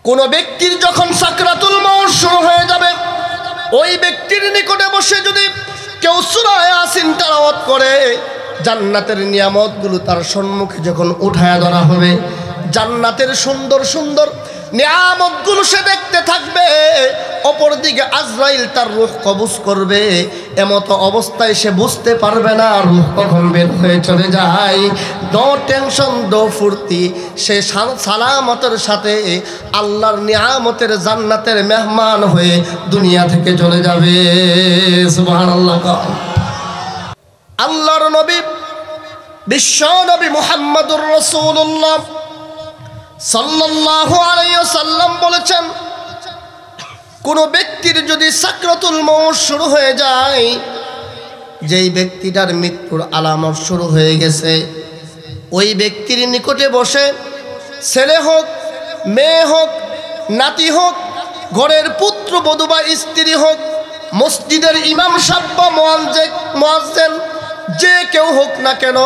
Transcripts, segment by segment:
কোনো ব্যক্তির যখন সাকরাতুল মউত শুরু হয়ে যাবে, ওই ব্যক্তির নিকটে বসে যদি কেউ সূরা ইয়াসিন তেলাওয়াত করে, জান্নাতের নিয়ামতগুলো তার সম্মুখে যখন উঠায়া ধরা হবে, জান্নাতের সুন্দর সুন্দর নিয়ামতগুলো সে দেখতে থাকবে, অপরদিকে আজরাইল তার রূহ কবজ করবে। এমতো অবস্থায় সে বুঝতে পারবে না রূহ কখন বের হয়ে চলে যায়। নো টেনশন, নো ফুর্তি, সে সালামতের সাথে আল্লাহর নিয়ামতের জান্নাতের মেহমান হয়ে দুনিয়া থেকে চলে যাবে। সুবহানাল্লাহ। আল্লাহর নবী বিশ্ব নবী মুহাম্মদুর রাসূলুল্লাহ সাল্লাল্লাহু আলাইহি ওয়াসাল্লাম বলেছেন, কোনো ব্যক্তির যদি সাকরাতুল মউত শুরু হয়ে যায়, যেই ব্যক্তিটার মৃত্যুর আলামত শুরু হয়ে গেছে, ওই ব্যক্তির নিকটে বসে ছেলে হোক, মেয়ে হোক, নাতি হোক, ঘরের পুত্র বধূ বা স্ত্রী হোক, মসজিদের ইমাম সাহেব বা মুয়াজ্জিন যে কেউ হোক না কেন,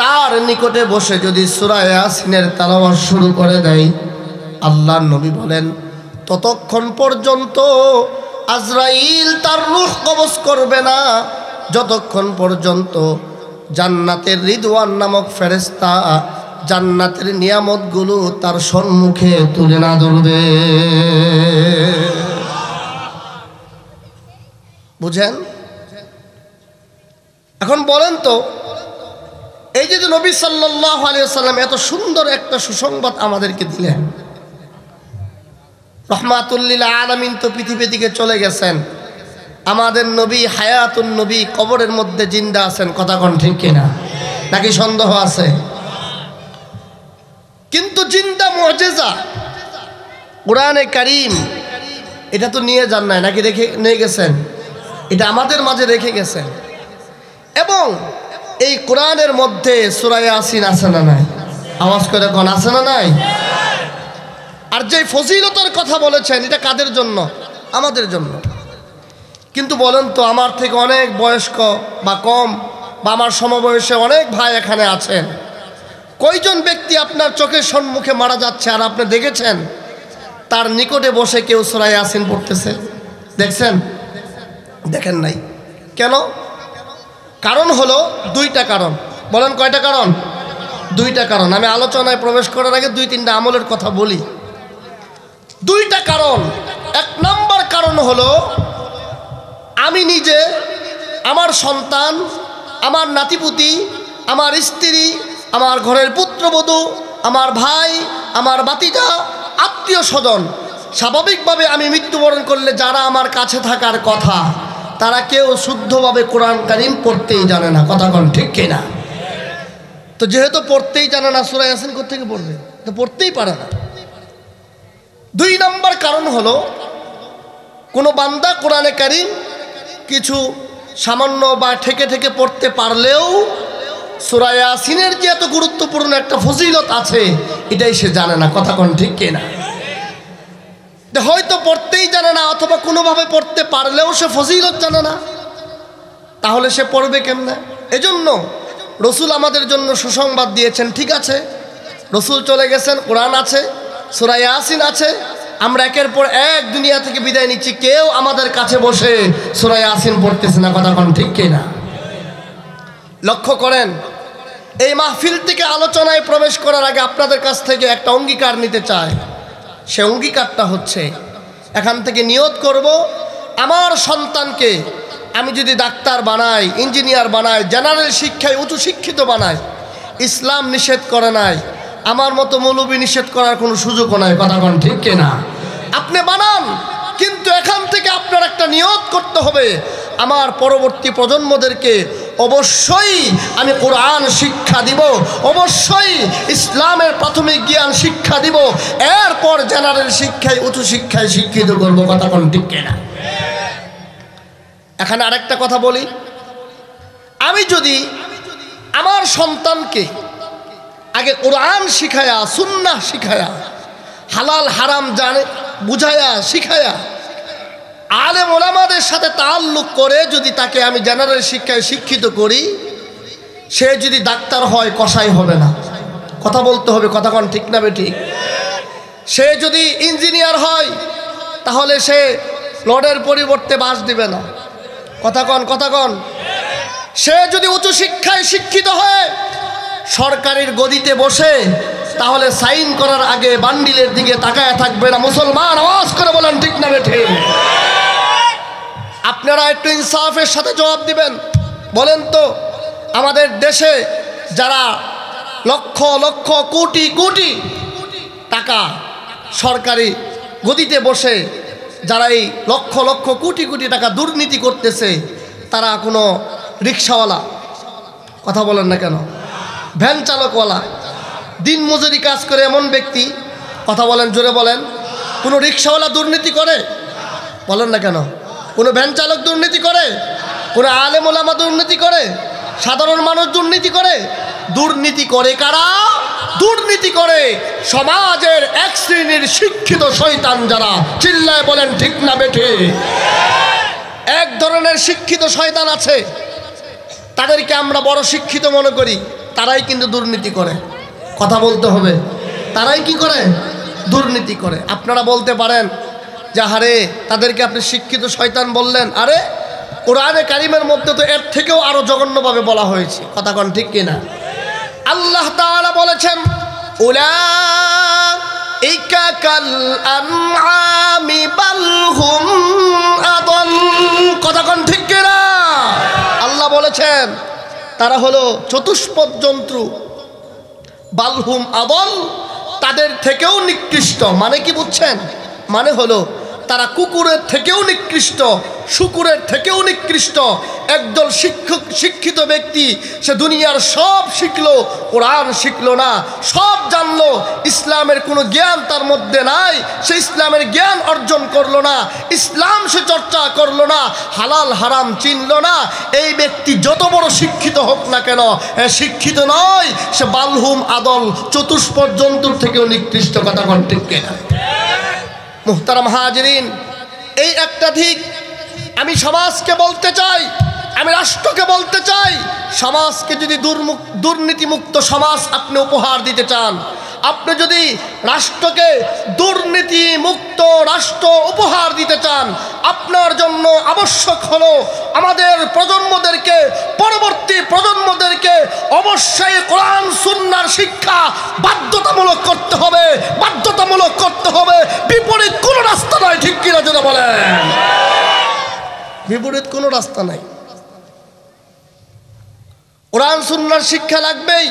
তার নিকটে বসে যদি সূরা ইয়াসিনের তেলাওয়াত শুরু করে দেয়, আল্লাহর নবী বলেন ততক্ষণ পর্যন্ত আজরাইল তার রূহ কবজ করবে না, যতক্ষণ পর্যন্ত জান্নাতের রিদওয়ান নামক ফেরেশতা জান্নাতের নিয়ামতগুলো তার সম্মুখে তুলে না ধরবে। বুঝেন? এখন বলেন তো, এই যে নবী সাল্লাল্লাহু আলাইহি ওয়াসাল্লাম এত সুন্দর একটা সুসংবাদ আমাদেরকে দিলেন, রহমাতুল লিল আলামিন তো পৃথিবী থেকে চলে গেছেন, আমাদের নবী হায়াতুন নবী কবরের মধ্যে জিন্দা আছেন, কথা কোন ঠিক কিনা, নাকি সন্দেহ আছে? কিন্তু জিন্দা মুজিজা কোরআনে কারীম এটা তো নিয়ে যান নাই, নাকি রেখে নিয়ে গেছেন? এটা আমাদের মাঝে রেখে গেছেন। এবং এই কোরআনের মধ্যে সূরা ইয়াসিন আছে না নাই? আওয়াজ করে কোন আছে না নাই? আর যে ফজিলতের কথা বলেছেন, এটা কাদের জন্য? আমাদের জন্য। কিন্তু বলেন তো, আমার থেকে অনেক বয়স্ক বা কম বা আমার সমবয়সে অনেক ভাই এখানে আছেন, কয়জন ব্যক্তি আপনার চোখের সম্মুখে মারা যাচ্ছে আর আপনি দেখেছেন তার নিকটে বসে কেউ সূরা ইয়াসিন পড়তেছে? দেখছেন? দেখেন নাই। কেন? কারণ হলো দুইটা কারণ। বলেন কয়টা কারণ? দুইটা কারণ। আমি আলোচনায় প্রবেশ করার আগে দুই তিনটা আমলের কথা বলি। দুইটা কারণ। এক নম্বর কারণ হলো, আমি নিজে, আমার সন্তান, আমার নাতিপুতি, আমার স্ত্রী, আমার ঘরের পুত্রবধূ, আমার ভাই, আমার ভাতিজা, আত্মীয় স্বজন, স্বাভাবিকভাবে আমি মৃত্যুবরণ করলে যারা আমার কাছে থাকার কথা, তারা কেউ শুদ্ধভাবে কোরআন কারীম পড়তেই জানে না, কথা কোন ঠিক কিনা? তো যেহেতু পড়তেই জানে না, সূরা ইয়াসিন কোত্থেকে পড়বে? তো পড়তেই পারে না। দুই নম্বর কারণ হলো, কোনো বান্দা কোরআনে কারীম কিছু সামান্য বা ঠেকে ঠেকে পড়তে পারলেও সূরা ইয়াসিনের যে এত গুরুত্বপূর্ণ একটা ফজিলত আছে, এটাই সে জানে না, কথা কোন ঠিক কিনা? হয়তো পড়তেই জানে না, অথবা কোনোভাবে পড়তে পারলেও সে ফজিলত জানে না, তাহলে সে পড়বে কেমনে? এজন্য রসুল আমাদের জন্য সুসংবাদ দিয়েছেন। ঠিক আছে, রসুল চলে গেছেন, কোরআন আছে, সূরা ইয়াসিন আছে, আমরা একের পর এক দুনিয়া থেকে বিদায় নিচ্ছি, কেউ আমাদের কাছে বসে সূরা ইয়াসিন পড়তেছে না, কথা কোন ঠিক কিনা? লক্ষ্য করেন, এই মাহফিল থেকে আলোচনায় প্রবেশ করার আগে আপনাদের কাছ থেকে একটা অঙ্গীকার নিতে চাই। সে অঙ্গীকারটা হচ্ছে, এখান থেকে নিয়ত করব, আমার সন্তানকে আমি যদি ডাক্তার বানাই, ইঞ্জিনিয়ার বানাই, জেনারেল শিক্ষায় উচ্চ শিক্ষিত বানাই, ইসলাম নিষেধ করে নাই, আমার মতো মৌলবি নিষেধ করার কোনো সুযোগও নাই, কথা কোন ঠিক কিনা? আপনি বানান, কিন্তু এখান থেকে আপনার একটা নিয়ত করতে হবে, আমার পরবর্তী প্রজন্মদেরকে অবশ্যই আমি কোরআন শিক্ষা দিব, অবশ্যই ইসলামের প্রাথমিক জ্ঞান শিক্ষা দিব, এরপর জেনারেল শিক্ষায় উচ্চ শিক্ষায় শিক্ষিত করব, কথা কোন ঠিক কিনা? এখানে আরেকটা কথা বলি, আমি যদি আমার সন্তানকে আগে কোরআন শিখায়া, সুন্নাহ শিখায়া, হালাল হারাম জানে বুঝায়া শিখায়া, আলেম ওলামাদের সাথে তাআল্লুক করে যদি তাকে আমি জেনারেল শিক্ষায় শিক্ষিত করি, সে যদি ডাক্তার হয়, কসাই হবে না, কথা বলতে হবে, কথা কোন ঠিক না বে ঠিক? সে যদি ইঞ্জিনিয়ার হয় তাহলে সে লডের পরিবর্তে বাঁশ দিবে না। কথা কন। সে যদি উচ্চ শিক্ষায় শিক্ষিত হয় সরকারের গদিতে বসে তাহলে সাইন করার আগে বান্ডিলের দিকে তাকায় থাকবে না। মুসলমান আওয়াজ করে বলেন ঠিক না বেঠিক? আপনারা একটু ইনসাফের সাথে জবাব দিবেন। বলেন তো আমাদের দেশে যারা লক্ষ লক্ষ কোটি কোটি টাকা সরকারি গদিতে বসে যারা এই লক্ষ লক্ষ কোটি কোটি টাকা দুর্নীতি করতেছে তারা কোনো রিক্সাওয়ালা, কথা বলেন না কেন, ভ্যান চালকওয়ালা, দিন মজুরি কাজ করে এমন ব্যক্তি, কথা বলেন জোরে বলেন, কোনো রিক্সাওয়ালা দুর্নীতি করে? বলেন না কেন? কোনো ভ্যান চালক দুর্নীতি করে? কোনো আলেম ওলামা দুর্নীতি করে? সাধারণ মানুষ দুর্নীতি করে? দুর্নীতি করে কারা? দুর্নীতি করে সমাজের এক শ্রেণীর শিক্ষিত শয়তান যারা। চিল্লায় বলেন ঠিক না বেঠিক? এক ধরনের শিক্ষিত শয়তান আছে, তাদেরকে আমরা বড় শিক্ষিত মনে করি, তারাই কিন্তু দুর্নীতি করে। কথা বলতে হবে, তারাই কি করে? দুর্নীতি করে। আপনারা বলতে পারেন যে আরে তাদেরকে আপনি শিক্ষিত শয়তান বললেন, আরে কোরআনে কারিমের মধ্যে তো এর থেকেও আরো জঘন্যভাবে বলা হয়েছে। কথা কন ঠিক কিনা? আল্লাহ তাআলা বলেছেন উলাইকা কাল আনআমি বাল হুম আদল। কথা কন ঠিক কিনা? আল্লাহ বলেছেন তারা হলো চতুষ্পদ জন্তু, বালহুম আদল, তাদের থেকেও নিকৃষ্ট। মানে কি বুঝছেন? মানে হলো তারা কুকুরের থেকেও নিকৃষ্ট, শুকুরের থেকেও নিকৃষ্ট। একদল শিক্ষিত ব্যক্তি সে দুনিয়ার সব শিখলো, কোরআন শিখলো না, সব জানলো, ইসলামের কোনো জ্ঞান তার মধ্যে নাই, সে ইসলামের জ্ঞান অর্জন করলো না, ইসলাম সে চর্চা করলো না, হালাল হারাম চিনলো না। এই ব্যক্তি যত বড় শিক্ষিত হোক না কেন শিক্ষিত নয়, সে বালহুম আদল, চতুষ্পদ জন্তুর থেকেও নিকৃষ্ট। কথা কোন ঠিক কিনা? মুহতারাম হাজিরিন, এই একটা দিক আমি সমাজকে বলতে চাই, আমি রাষ্ট্রকে বলতে চাই, সমাজকে যদি দুর্নীতিমুক্ত সমাজ আপনি উপহার দিতে চান, আপনি যদি রাষ্ট্রকে দুর্নীতিমুক্ত রাষ্ট্র উপহার দিতে চান, আপনার জন্য আবশ্যক হলো আমাদের প্রজন্মদেরকে, পরবর্তী প্রজন্মদেরকে অবশ্যই কোরআন সুন্নাহর শিক্ষা বাধ্যতামূলক করতে হবে, বাধ্যতামূলক করতে হবে। বিপরীত কোনো রাস্তা নাই। ঠিক কিনা যেটা বলেন? বিপরীত কোনো রাস্তা নাই। কোরআন সুন্নাহর শিক্ষা লাগবেই।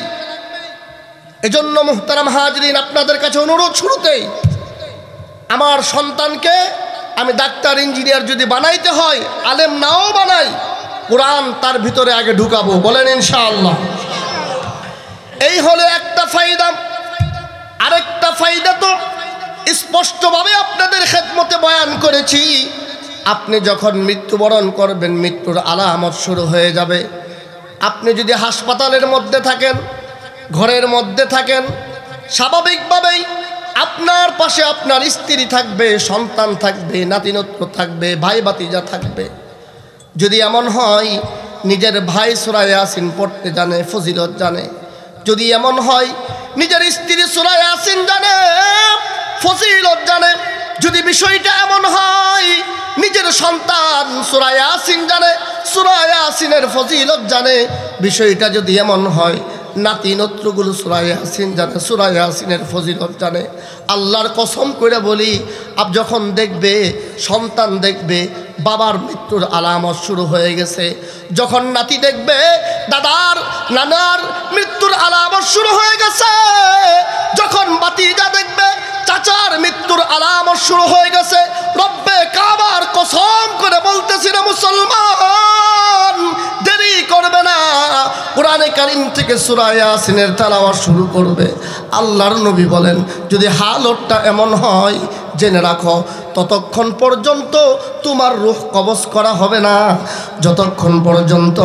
এজন্য মুহতারাম হাজরিন, আপনাদের কাছে অনুরোধ, শুরুতেই আমার সন্তানকে আমি ডাক্তার ইঞ্জিনিয়ার যদি বানাইতে হয়, আলেম নাও বানাই, কোরআন তার ভিতরে আগে ঢুকাবো। বলেন ইনশাআল্লাহ। এই হলো একটা ফায়দা। আরেকটা ফায়দা তো স্পষ্টভাবে আপনাদের খেদমতে বয়ান করেছি। আপনি যখন মৃত্যুবরণ করবেন, মৃত্যুর আলামত শুরু হয়ে যাবে। আপনি যদি হাসপাতালের মধ্যে থাকেন, ঘরের মধ্যে থাকেন, স্বাভাবিকভাবেই আপনার পাশে আপনার স্ত্রী থাকবে, সন্তান থাকবে, নাতিনত্র থাকবে, ভাই ভাতিজা থাকবে। যদি এমন হয় নিজের ভাই সূরা ইয়াসিন পড়তে জানে, ফজিলত জানে, যদি এমন হয় নিজের স্ত্রী সূরা ইয়াসিন জানে, ফজিলত জানে, যদি বিষয়টা এমন হয় নিজের সন্তান সূরা ইয়াসিন জানে, সূরা ইয়াসিনের ফজিলত জানে, বিষয়টা যদি এমন হয় নাতি নত্রগুলো সূরা ইয়াসিন জানে, সূরা ইয়াসিনের ফজিলত জানে, আল্লাহর কসম করে বলি, যখন দেখবে সন্তান দেখবে বাবার মৃত্যুর আলামত শুরু হয়ে গেছে, যখন নাতি দেখবে দাদার নানার মৃত্যুর আলামত শুরু হয়ে গেছে, যখন ভাতিজা দেখবে চাচার মৃত্যুর আলামত শুরু হয়ে গেছে, রব্বে কাবার কসম করে বলতেছি না মুসলমান, দেরি করবে না, কোরআনে কারীম থেকে সূরা ইয়াসিনের তেলাওয়াত শুরু করবে। আল্লাহর নবী বলেন, যদি হালতটা এমন হয় জেনে রাখো, ততক্ষণ পর্যন্ত তোমার রূহ কবজ করা হবে না, যতক্ষণ পর্যন্ত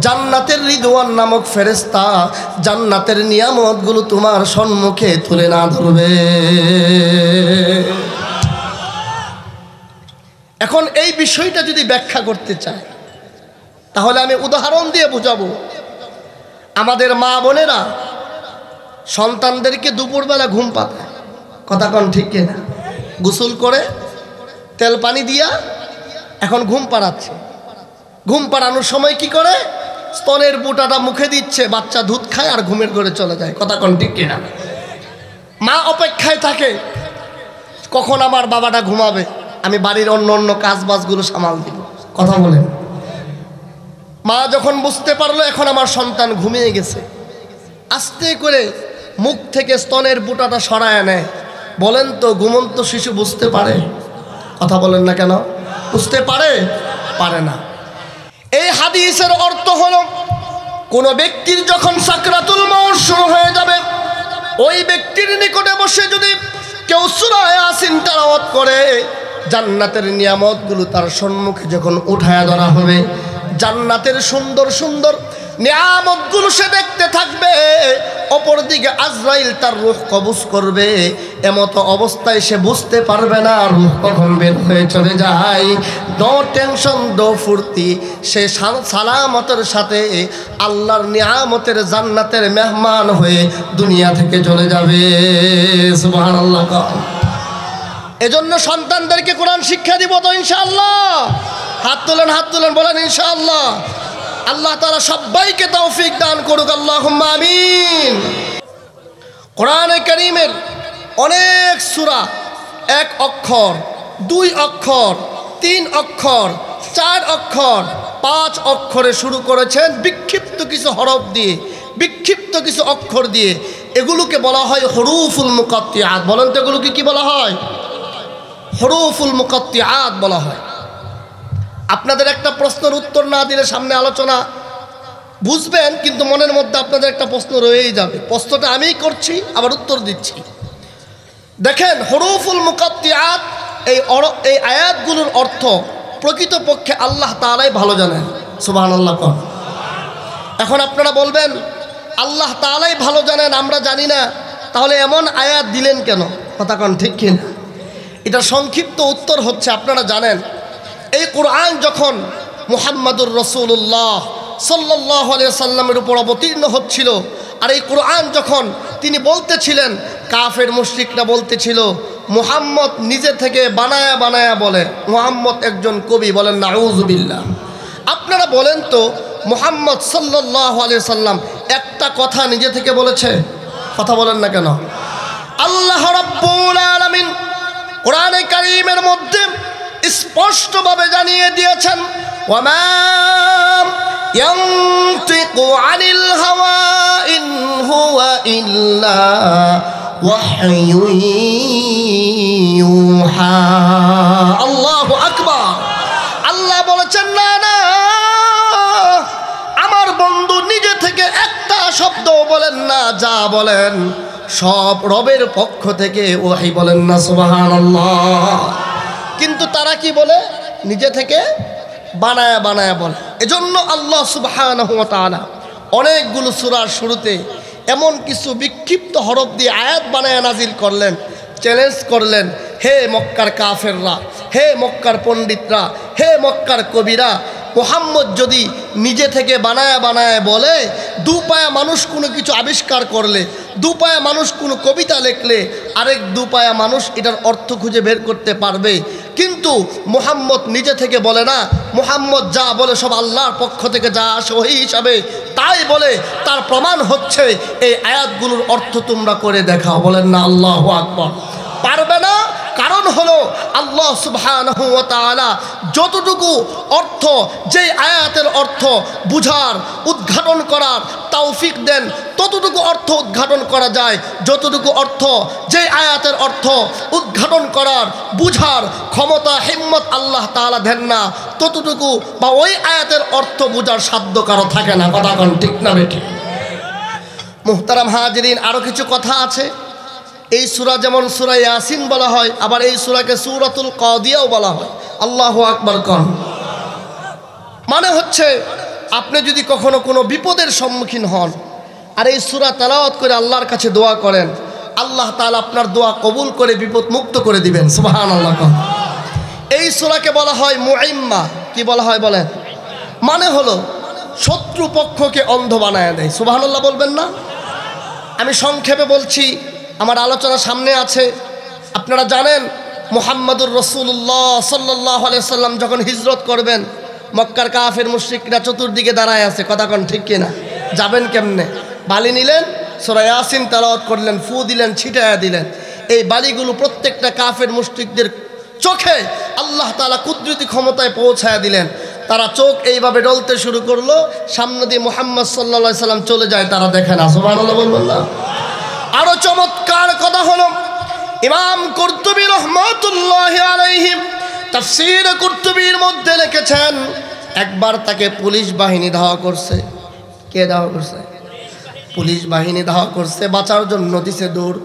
জান্নাতের রিদওয়ান নামক ফেরেশতা জান্নাতের নিয়ামতগুলো তোমার সম্মুখে তুলে না ধরবে। এখন এই বিষয়টা যদি ব্যাখ্যা করতে চাই, তাহলে আমি উদাহরণ দিয়ে বুঝাবো। আমাদের মা বোনেরা সন্তানদেরকে দুপুরবেলা ঘুম পাড়ায়, কথা কন ঠিক কিনা? গোসল করে তেল পানি দিয়া এখন ঘুম পাড়াচ্ছে। ঘুম পাড়ানোর সময় কি করে? স্তনের বুটাটা মুখে দিচ্ছে, বাচ্চা দুধ খায় আর ঘুমের ঘরে চলে যায়। কথা কন ঠিক কিনা? মা অপেক্ষায় থাকে কখন আমার বাবাটা ঘুমাবে, আমি বাড়ির অন্য অন্য কাজ বাজগুলো সামাল দিব। কথা বলেন। মা যখন বুঝতে পারলো এখন আমার সন্তান ঘুমিয়ে গেছে, আস্তে করে মুখ থেকে স্তনের বুটাটা সরায় নেয়। বলেন তো ঘুমন্ত শিশু বুঝতে পারে? কথা বলেন না কেন? বুঝতে পারে? পারে না। এই হাদিসের অর্থ হলো কোন ব্যক্তির যখন সাকরাতুল মউত শুরু হয়ে যাবে, ওই ব্যক্তির নিকটে বসে যদি কেউ সূরা ইয়াসিন তেলাওয়াত করে, জান্নাতের নিয়ামতগুলো তার সম্মুখে যখন উঠায়া ধরা হবে, জান্নাতের সুন্দর সুন্দর নিয়ামতগুলো সে দেখতে থাকবে। অপরদিকে আজরাইল তার রূহ কবজ করবে। এমতো অবস্থায় সে বুঝতে পারবে না রূহ কখন বের হয়ে চলে যায়। নো টেনশন, নো ফুর্তি, সে সালামতের সাথে আল্লাহর নিয়ামতের জান্নাতের মেহমান হয়ে দুনিয়া থেকে চলে যাবে। সুবহানাল্লাহ। এজন্য সন্তানদেরকে কোরআন শিক্ষা দিব তো ইনশাআল্লাহ। হাত তুলেন, হাত তুলেন, বলেন ইনশাআল্লাহ। আল্লাহ তাআলা সবাইকে তৌফিক দান করুক, আল্লাহুম্মা আমিন। কোরআনে কারীমের অনেক সূরা 1 অক্ষর, 2 অক্ষর, 3 অক্ষর, 4 অক্ষর, 5 অক্ষরে শুরু করেছেন, বিক্ষিপ্ত কিছু হরফ দিয়ে, বিক্ষিপ্ত কিছু অক্ষর দিয়ে। এগুলোকে বলা হয় হুরুফুল মুকাত্তিআত। বলেন তো এগুলোকে কি বলা হয়? হুরুফুল মুকাত্তিআত বলা হয়। আপনাদের একটা প্রশ্নের উত্তর না দিলে সামনে আলোচনা বুঝবেন, কিন্তু মনের মধ্যে আপনাদের একটা প্রশ্ন রয়েই যাবে। প্রশ্নটা আমিই করছি, আবার উত্তর দিচ্ছি। দেখেন, হুরুফুল মুকাত্তিআত এই আয়াতগুলোর অর্থ প্রকৃতপক্ষে আল্লাহ তাআলাই ভালো জানেন। সুবহানাল্লাহ। এখন আপনারা বলবেন আল্লাহ তাআলাই ভালো জানেন, আমরা জানি না, তাহলে এমন আয়াত দিলেন কেন? কথা কন ঠিক কিনা? এটা সংক্ষিপ্ত উত্তর হচ্ছে, আপনারা জানেন এই কোরআন যখন মুহাম্মাদুর রাসূলুল্লাহ সাল্লাল্লাহু আলাইহি সাল্লামের উপর অবতীর্ণ হচ্ছিল, আর এই কোরআন যখন তিনি বলতেছিলেন, কাফের মুশরিকরা বলতেছিল মুহাম্মদ নিজে থেকে বানায়া বানায়া বলে, মুহাম্মদ একজন কবি, বলেন নাউযুবিল্লাহ। আপনারা বলেন তো মুহাম্মদ সাল্লাল্লাহু আলাইহি সাল্লাম একটা কথা নিজে থেকে বলেছে? কথা বলেন না কেন? আল্লাহ রাব্বুল আলামিন কোরআনে কারীমের মধ্যে স্পষ্টভাবে জানিয়ে দিয়েছেন, ওয়ামা ইয়ানতিকু আনিল হাওয়া ইন হুয়া ইল্লা ওয়াহয়ুন ইউহা। আল্লাহু আকবার। আল্লাহ বলেছেন, না না, আমার বন্ধু নিজে থেকে একটা শব্দ বলেন না, যা বলেন সব রবের পক্ষ থেকে ওহী। বলেন না সুবহানাল্লাহ। কিন্তু তারা কি বলে? নিজে থেকে বানায়া বানায়া বলে। এজন্য আল্লাহ সুবহানাহু ওয়া তাআলা অনেকগুলো সূরার শুরুতে এমন কিছু বিক্ষিপ্ত হরফ দিয়ে আয়াত বানায়া নাজিল করলেন, চ্যালেঞ্জ করলেন, হে মক্কার কাফেররা, হে মক্কার পণ্ডিতরা, হে মক্কার কবিরা, মুহাম্মদ যদি নিজে থেকে বানায়া বানায় বলে, দুপায়া মানুষ কোনো কিছু আবিষ্কার করলে, দুপায়া মানুষ কোনো কবিতা লিখলে, আরেক দুপায়া মানুষ এটার অর্থ খুঁজে বের করতে পারবে, কিন্তু মুহাম্মদ নিজে থেকে বলে না। মুহাম্মদ যা বলে সব আল্লাহর পক্ষ থেকে যা আসে ওহী হিসাবে তাই বলে। তার প্রমাণ হচ্ছে এই আয়াতগুলোর অর্থ তোমরা করে দেখাও। বলেন না আল্লাহু আকবার। পারবে না, কারণ হলো আল্লাহ সুবহানাহু ওয়া তাআলা যতটুকু অর্থ, যেই আয়াতের অর্থ বুঝার, উদ্ঘাটন করার তৌফিক দেন, ততটুকু অর্থ উদ্ঘাটন করা যায়। যতটুকু অর্থ, যেই আয়াতের অর্থ উদ্ঘাটন করার, বুঝার ক্ষমতা, হিম্মত আল্লাহ তাআলা দেন না, ততটুকু বা ওই আয়াতের অর্থ বুঝার সাধ্য কারো থাকে না। কথা কোন ঠিক না বেঠিক? মুহতারাম হাজিরিন, আরও কিছু কথা আছে। এই সূরা যেমন সূরা ইয়াসিন বলা হয়, আবার এই সূরাকে সূরাতুল কাদিয়াও বলা হয়। আল্লাহু আকবার কোন। মানে হচ্ছে, আপনি যদি কখনো কোনো বিপদের সম্মুখীন হন আর এই সূরা তেলাওয়াত করে আল্লাহর কাছে দোয়া করেন, আল্লাহ তাআলা আপনার দোয়া কবুল করে বিপদ মুক্ত করে দিবেন। সুবহানাল্লাহ কোন। এই সূরাকে বলা হয় মুইম্মা। কি বলা হয় বলেন? মানে হলো শত্রুপক্ষকে অন্ধ বানায় দেয়। সুবহানাল্লাহ বলবেন না? আমি সংক্ষেপে বলছি, আমার আলোচনা সামনে আছে, আপনারা জানেন মুহাম্মদুর রাসূলুল্লাহ সাল্লাল্লাহু আলাইহি সাল্লাম যখন হিজরত করবেন, মক্কার কাফের মুশরিকরা চতুর্দিকে দাঁড়ায় আছে, কথা কোন ঠিক কিনা? যাবেন কেমনে? বালি নিলেন, সূরা ইয়াসিন তেলাওয়াত করলেন, ফু দিলেন, ছিটায়া দিলেন। এই বালিগুলো প্রত্যেকটা কাফের মুশরিকদের চোখে আল্লাহ তাআলা কুদরতি ক্ষমতায় পৌঁছায়া দিলেন। তারা চোখ এইভাবে ডলতে শুরু করলো, সামনে দিয়ে মুহাম্মদ সাল্লাল্লাহু আলাইহি সাল্লাম চলে যায়, তারা দেখে না। সুবহানাল্লাহ বলবেন না? আরো চমৎকার কথা হলো, ইমাম কুরতুবী রাহমাতুল্লাহি আলাইহি তাফসীর কুরতুবীর মধ্যে লিখেছেন, একবার তাকে পুলিশ বাহিনী ধাওয়া করছে। কে ধাওয়া করছে? পুলিশ বাহিনী ধাওয়া করছে, বাঁচার জন্য দিছে দৌড়,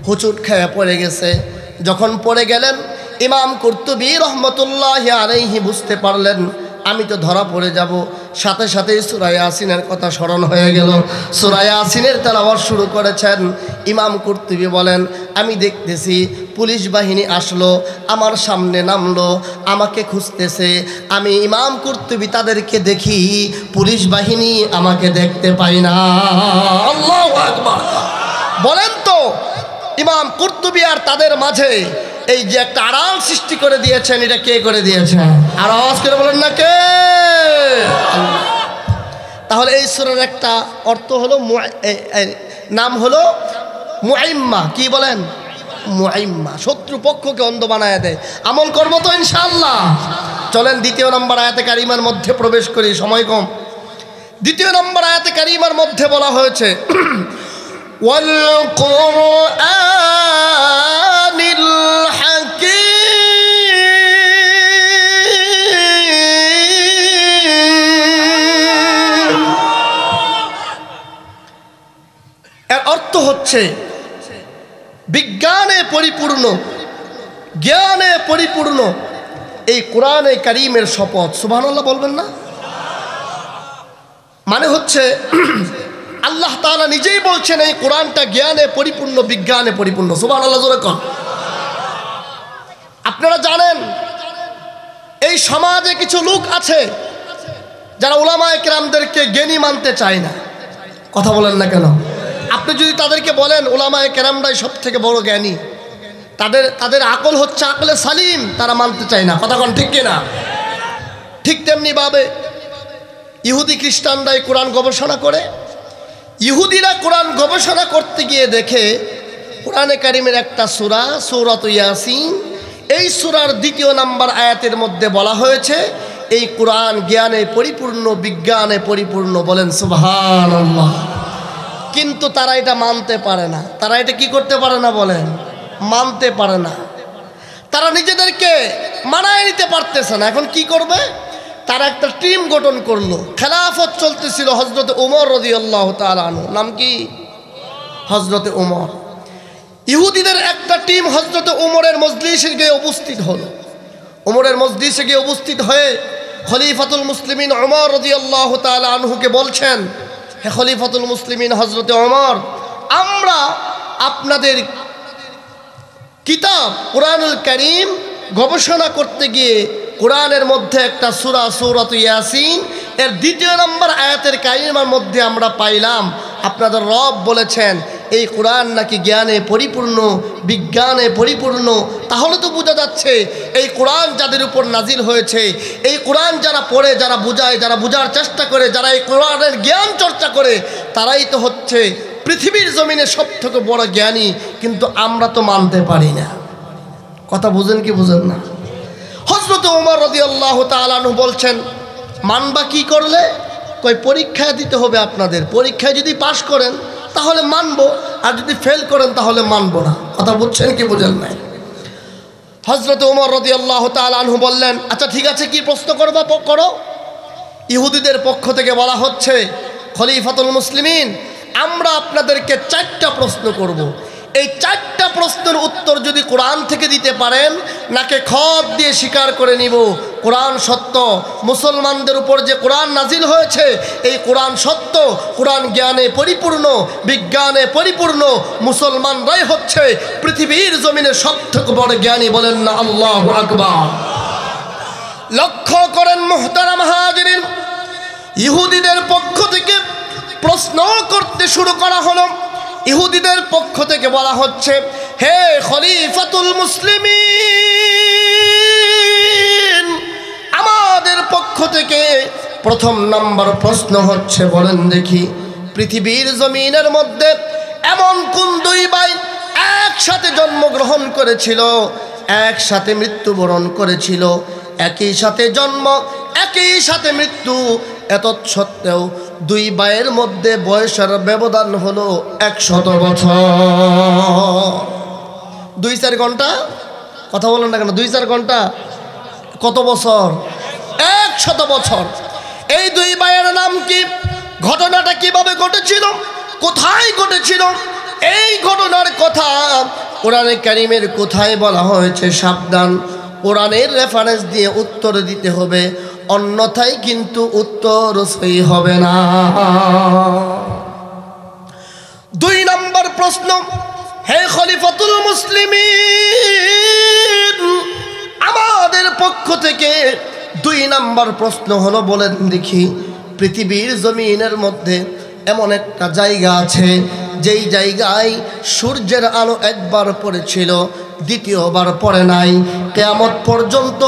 হুচুট খেয়ে পড়ে গেছে। যখন পড়ে গেলেন, ইমাম কুরতুবী রাহমাতুল্লাহি আলাইহি বুঝতে পারলেন আমি তো ধরা পড়ে যাব। সাথে সাথে সূরা ইয়াসিনের কথা স্মরণ হয়ে গেল, সূরা ইয়াসিনের তেলাওয়াত শুরু করেছেন। ইমাম কুরতুবী বলেন, আমি দেখতেছি পুলিশ বাহিনী আসলো, আমার সামনে নামলো, আমাকে খুঁজতেছে। আমি ইমাম কুরতুবী তাদেরকে দেখি, পুলিশ বাহিনী আমাকে দেখতে পাই না। আল্লাহু আকবার। বলেন তো, ইমাম কুরতুবী আর তাদের মাঝে এই যে একটা আড়াল সৃষ্টি করে দিয়েছেন, এটা কে করে দিয়েছেন? আর আওয়াজ করে বলেন না কে? তাহলে এই সূরার একটা অর্থ হলো, নাম হলো মুআইম্মা। কি বলেন? মুআইম্মা। শত্রু পক্ষকে অন্ধ বানায় দেয়। আমল করবো তো ইনশাআল্লাহ? চলেন দ্বিতীয় নম্বর আয়াতে কারিমার মধ্যে প্রবেশ করি, সময় কম। দ্বিতীয় নম্বর আয়াতে কারিমার মধ্যে বলা হয়েছে, ওয়াল কুরআনিল হাকীম। এর অর্থ হচ্ছে বিজ্ঞানে পরিপূর্ণ, জ্ঞানে পরিপূর্ণ এই কোরআনে কারীমের শপথ। সুবহানাল্লাহ বলবেন না? মানে হচ্ছে আল্লাহ তাআলা নিজেই বলছেন এই কোরআনটা জ্ঞানে পরিপূর্ণ, বিজ্ঞানে পরিপূর্ণ। সুবহানাল্লাহ জোরে কোন। আপনারা জানেন এই সমাজে কিছু লোক আছে যারা উলামায়ে কেরামদেরকে জ্ঞানী মানতে চায় না। কথা বলেন না কেন? আপনি যদি তাদেরকে বলেন উলামায়ে কেরামরাই সব থেকে বড় জ্ঞানী, তাদের আকল হচ্ছে আকলে সালিম, তারা মানতে চায় না। কথা কোন ঠিক কিনা? ঠিক তেমনি ভাবে ইহুদি খ্রিস্টানরাই কোরআন গবেষণা করে। ইহুদিরা কোরআন গবেষণা করতে গিয়ে দেখে কোরআনে কারিমের একটা সূরা, সূরাত ইয়াসিন, এই সূরার দ্বিতীয় নাম্বার আয়াতের মধ্যে বলা হয়েছে এই কোরআন জ্ঞানে পরিপূর্ণ, বিজ্ঞানে পরিপূর্ণ। বলেন সুবহানাল্লাহ। কিন্তু তারা এটা মানতে পারে না। তারা এটা কি করতে পারে না? বলেন, মানতে পারে না। তারা নিজেদেরকে মানায় নিতে পারতেছে না। এখন কি করবে? তারা একটা টিম গঠন করলো। খেলাফত চলতেছিল হযরত ওমর রাদিয়াল্লাহু তাআলা আনহু। নাম কি? হযরত ওমর। ইহুদিদের একটা টিম হযরত ওমরের মজলিসে গিয়ে উপস্থিত হলো। ওমরের মজলিসে গিয়ে উপস্থিত হয়ে খলিফাতুল মুসলিমিন ওমর রাদিয়াল্লাহু তাআলা আনহুকে বলছেন, হে খলিফাতুল মুসলিমিন হযরত ওমর, আমরা আপনাদের কিতাব কোরআনুল কারীম গবেষণা করতে গিয়ে কোরআনের মধ্যে একটা সূরা, সূরাত ইয়াসিন, এর দ্বিতীয় নম্বর আয়াতের কারিমার মধ্যে আমরা পাইলাম আপনাদের রব বলেছেন এই কোরআন নাকি জ্ঞানে পরিপূর্ণ, বিজ্ঞানে পরিপূর্ণ। তাহলে তো বোঝা যাচ্ছে এই কোরআন যাদের উপর নাজিল হয়েছে, এই কোরআন যারা পড়ে, যারা বুঝায়, যারা বুঝার চেষ্টা করে, যারা এই কোরআনের জ্ঞান চর্চা করে, তারাই তো হচ্ছে পৃথিবীর জমিনে সব থেকে বড় জ্ঞানী। কিন্তু আমরা তো মানতে পারি না। কথা বুঝেন কি বুঝেন না? হযরত ওমর রাদিয়াল্লাহু তাআলা আনহু বলছেন, মানবা কি করলে? কই পরীক্ষায় দিতে হবে আপনাদের। পরীক্ষায় যদি পাশ করেন তাহলে মানবো, আর যদি ফেল করেন তাহলে মানবো না। কথা বুঝছেন কি বুঝেন না? হযরত ওমর রাদিয়াল্লাহু তাআলা আনহু বললেন, আচ্ছা ঠিক আছে, কি প্রশ্ন করবা করো। ইহুদিদের পক্ষ থেকে বলা হচ্ছে, খলিফাতুল মুসলিমিন, আমরা আপনাদেরকে 4টা প্রশ্ন করব। এই 4টা প্রশ্নের উত্তর যদি কোরআন থেকে দিতে পারেন, নাকে খত দিয়ে স্বীকার করে নিব কোরআন সত্য। মুসলমানদের উপর যে কোরআন নাজিল হয়েছে এই কোরআন সত্য, কোরআন জ্ঞানে পরিপূর্ণ, বিজ্ঞানে পরিপূর্ণ। মুসলমানরাই হচ্ছে পৃথিবীর জমিনে সবথেকে বড় জ্ঞানী। বলেন না আল্লাহু আকবার। লক্ষ্য করেন মুহতারাম হাজিরিন, ইহুদিদের পক্ষ থেকে প্রশ্ন করতে শুরু করা হলো, ইহুদিদের পক্ষ থেকে বলা হচ্ছে, হে খলিফাতুল মুসলিমিন, আমাদের পক্ষ থেকে প্রথম নাম্বার প্রশ্ন হচ্ছে, বলেন দেখি পৃথিবীর জমিনের মধ্যে এমন কোন দুই ভাই একসাথে জন্মগ্রহণ করেছিল, একসাথে মৃত্যুবরণ করেছিল, একই সাথে জন্ম একই সাথে মৃত্যু, এত সত্ত্বেও দুই ভাইয়ের মধ্যে বয়সের ব্যবধান হলো 100 বছর। 2-4 ঘন্টা, কথা বলেন না কেন, 2-4 ঘন্টা কত বছর? 100 বছর। এই দুই ভাইয়ের নাম কি? ঘটনাটা কিভাবে ঘটেছিল, কোথায় ঘটেছিল, এই ঘটনার কথা কোরআনে কারিমের কোথায় বলা হয়েছে? সাবধান, কোরআনের রেফারেন্স দিয়ে উত্তর দিতে হবে, অন্যথায় কিন্তু উত্তর সহি হবে না। 2 নম্বর প্রশ্ন, হে খলিফাতুল মুসলিমিন, আমাদের পক্ষ থেকে 2 নম্বর প্রশ্ন হলো, বলেন দেখি পৃথিবীর জমিনের মধ্যে এমন একটা জায়গা আছে যেই জায়গায় সূর্যের আলো একবার পড়েছিল, দ্বিতীয়বার পড়ে নাই, কিয়ামত পর্যন্ত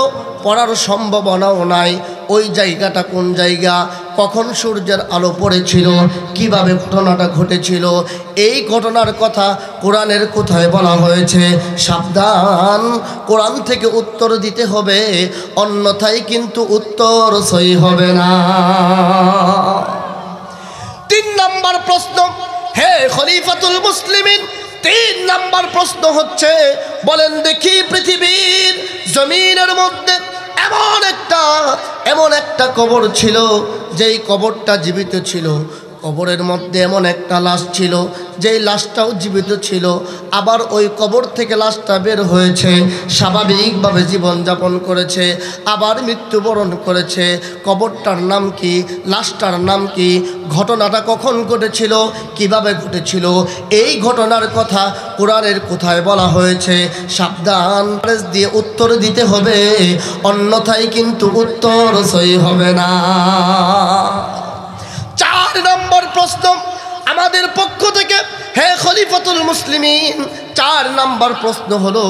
পড়ার সম্ভাবনাও নাই। ওই জায়গাটা কোন জায়গা? কখন সূর্যের আলো পড়েছিল? কিভাবে ঘটনাটা ঘটেছিল? এই ঘটনার কথা কোরআনের কোথায় বলা হয়েছে? সাবধান, কোরআন থেকে উত্তর দিতে হবে, অন্যথায় কিন্তু উত্তর সহি হবে না। 3 নম্বর প্রশ্ন, হে খলিফাতুল মুসলিমিন, 3 নম্বর প্রশ্ন হচ্ছে, বলেন দেখি পৃথিবীর জমিনের মধ্যে এমন একটা কবর ছিল, যেই কবরটা জীবিত ছিল, কবরের মধ্যে এমন একটা লাশ ছিল যেই লাশটাও জীবিত ছিল, আবার ওই কবর থেকে লাশটা বের হয়েছে, স্বাভাবিকভাবে জীবনযাপন করেছে, আবার মৃত্যুবরণ করেছে। কবরটার নাম কি? লাশটার নাম কি? ঘটনাটা কখন ঘটেছিল? কিভাবে ঘটেছিল? এই ঘটনার কথা কোরআনের কোথায় বলা হয়েছে? সাবধান, দিয়ে উত্তর দিতে হবে, অন্যথায় কিন্তু উত্তর সহি হবে না। 4 নম্বর প্রশ্ন আমাদের পক্ষ থেকে, হে খলিফাতুল মুসলিমিন, 4 নম্বর প্রশ্ন হলো,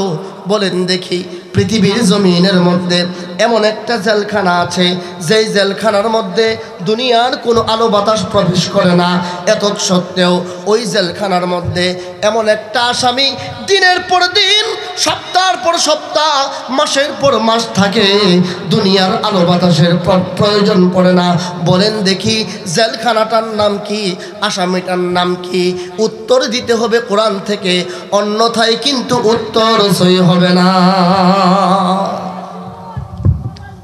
বলেন দেখি পৃথিবীর জমিনের মধ্যে এমন একটা জেলখানা আছে, যেই জেলখানার মধ্যে দুনিয়ার কোনো আলো বাতাস প্রবেশ করে না, এত সত্ত্বেও ওই জেলখানার মধ্যে এমন একটা আসামি দিনের পর দিন, সপ্তাহের পর সপ্তাহ, মাসের পর মাস থাকে, দুনিয়ার আলো বাতাসের প্রয়োজন পড়ে না। বলেন দেখি জেলখানাটার নাম কি? আসামিটার নাম কি? উত্তর দিতে হবে কোরআন থেকে, অন্যথায় কিন্তু উত্তর সহি হবে না।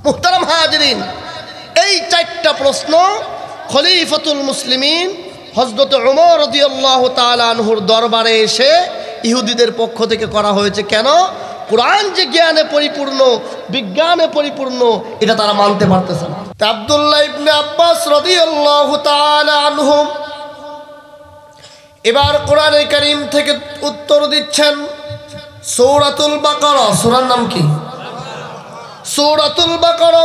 মুহতারাম হাজিরিন, এই 4টা প্রশ্ন খলিফাতুল মুসলিমিন হযরত ওমর রাদিয়াল্লাহু তাআলা আনহুর দরবারে এসে ইহুদিদের পক্ষ থেকে করা হয়েছে। কেন? কোরআন যে জ্ঞানে পরিপূর্ণ, বিজ্ঞানে পরিপূর্ণ, এটা তারা মানতে পারতেছে না। আব্দুল্লাহ ইবনে আব্বাস রাদিয়াল্লাহু তাআলা আনহু এবার কোরআনে কারীম থেকে উত্তর দিচ্ছেন। সূরাতুল বাকারা, সূরার নাম কি? সূরাতুল বাকারা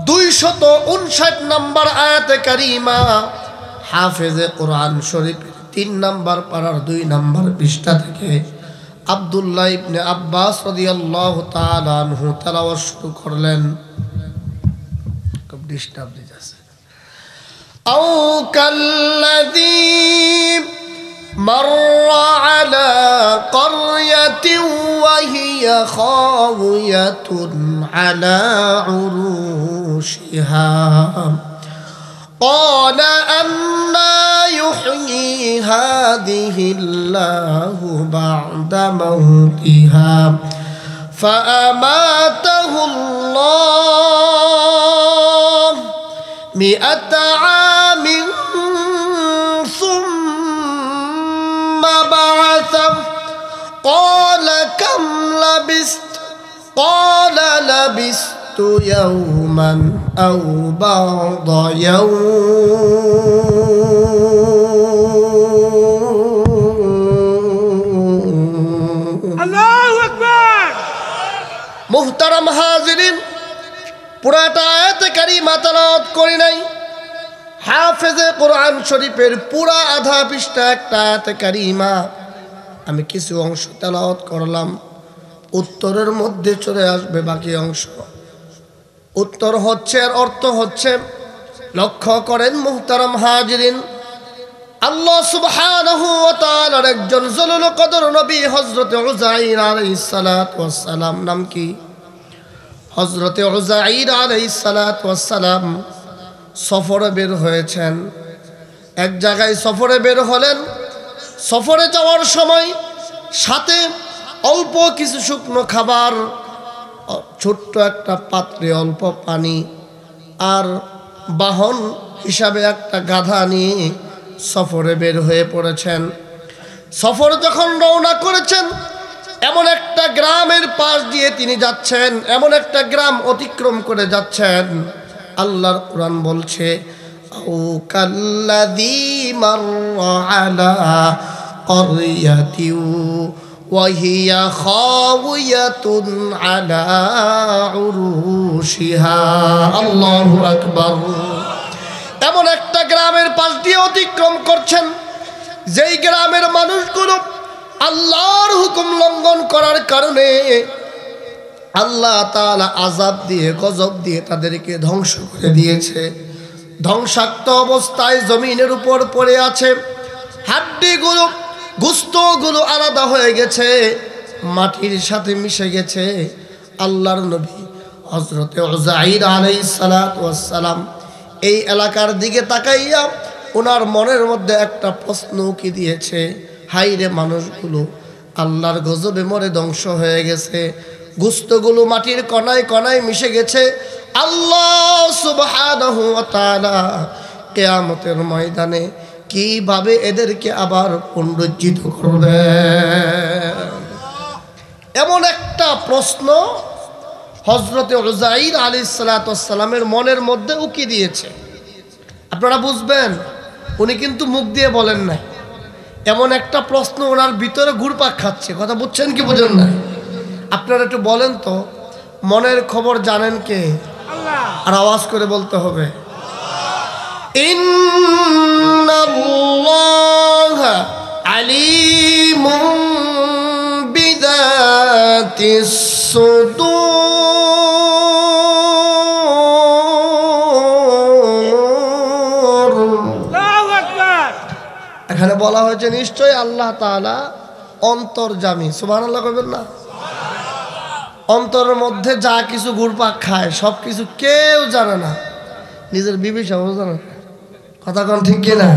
259 নম্বর আয়াতে কারিমা, হাফেজে কোরআন শরীফ 3 নম্বর পারার 2 নম্বর পৃষ্ঠা থেকে আব্দুল্লাহ ইবনে আব্বাস রাদিয়াল্লাহু তাআলা আনহু তেলাওয়াত শুরু করলেন। খুব ডিস্টার্ব দিতেছে। আও কাল্লাযী مر على قرية وهي خاوية على عروشها قال أنى يحيي هذه الله بعد موتها فأماته الله 100 عام ثم بعثه قال كم لبثت قال لبثت يوما أو بعض يوم الله أكبر মুহতারাম হাজিরিন, পুরাটা আয়াতে কারিমা তেলাওয়াত করি নাই, হাফেজে কোরআন শরীফের পুরা আধা পৃষ্ঠা একটা আয়াতে কারিমা আমি কিছু অংশ তেলাওয়াত করলাম, উত্তরের মধ্যে চলে আসবে বাকি অংশ। উত্তর হচ্ছে, এর অর্থ হচ্ছে, লক্ষ্য করেন মুহতারাম হাজিরিন, আল্লাহ সুবহানাহু ওয়া তাআলার একজন জলিল কদর নবী হযরত উযাইর আলাইহিস সালাতু ওয়াস সালাম, নাম কি? হযরত উযাইর আলাইহিস সালাতু ওয়াস সালাম সফরে বের হয়েছেন। এক জায়গায় সফরে বের হলেন। সফরে যাওয়ার সময় সাথে অল্প কিছু শুকনো খাবার, ছোট্ট একটা পাত্রে অল্প পানি, আর বাহন হিসাবে একটা গাধা নিয়ে সফরে বের হয়ে পড়েছেন। সফর যখন রওনা করেছেন, এমন একটা গ্রামের পাশ দিয়ে তিনি যাচ্ছেন, এমন একটা গ্রাম অতিক্রম করে যাচ্ছেন, আল্লাহর কোরআন বলছে, আও কাল্লাযী মাররা আলা ক্বরয়াতিন ওয়া হিয়া খাওয়াতুন আলা উরুশিহা। আল্লাহু আকবার। এমন একটা গ্রামের পাশ দিয়ে অতিক্রম করছেন, যেই গ্রামের মানুষগুলো আল্লাহর হুকুম লঙ্ঘন করার কারণে আল্লাহ তাআলা আযাব দিয়ে, গজব দিয়ে তাদেরকে ধ্বংস করে দিয়েছে। ধ্বংসাক্ত অবস্থায় জমিনের উপর পড়ে আছে, হাড্ডিগুলো, গোশতগুলো আলাদা হয়ে গেছে, মাটির সাথে মিশে গেছে। আল্লাহর নবী হযরত উযাইর আলাইহিস সালাতু ওয়াস সালাম এই এলাকার দিকে তাকাইয়া ওনার মনের মধ্যে একটা প্রশ্ন কি দিয়েছে, হাইরে মানুষগুলো আল্লাহর গজবে মরে ধ্বংস হয়ে গেছে, গোশতগুলো মাটির কণায় কণায় মিশে গেছে। আল্লাহ সুবহানাহু ওয়া তাআলা কিয়ামতের ময়দানে কিভাবে এদেরকে আবার পুনরুজ্জীবিত করবে? এমন একটা প্রশ্ন হযরত উযাইর আলাইহিস সালাতু ওয়াস সালামের মনের মধ্যে উকি দিয়েছে। আপনারা বুঝবেন, উনি কিন্তু মুখ দিয়ে বলেন নাই, এমন একটা প্রশ্ন ওনার ভিতরে ঘুরপাক খাচ্ছে। কথা বুঝছেন কি বুঝেন না? আপনারা একটু বলেন তো, মনের খবর জানেন কে? আর আওয়াজ করে বলতে হবে, ইন্নাল্লাহা আলিমুম বিযাতিস সুদূর। এখানে বলা হয়েছে নিশ্চয়ই আল্লাহ তাআলা অন্তর্যামী। সুবহানাল্লাহ কইবেন না? অন্তরের মধ্যে যা কিছু ঘুরপাক খায় সব কিছু কেউ জানে না, নিজের বিবি সহ জানে না। কথা কোন ঠিক কিনা?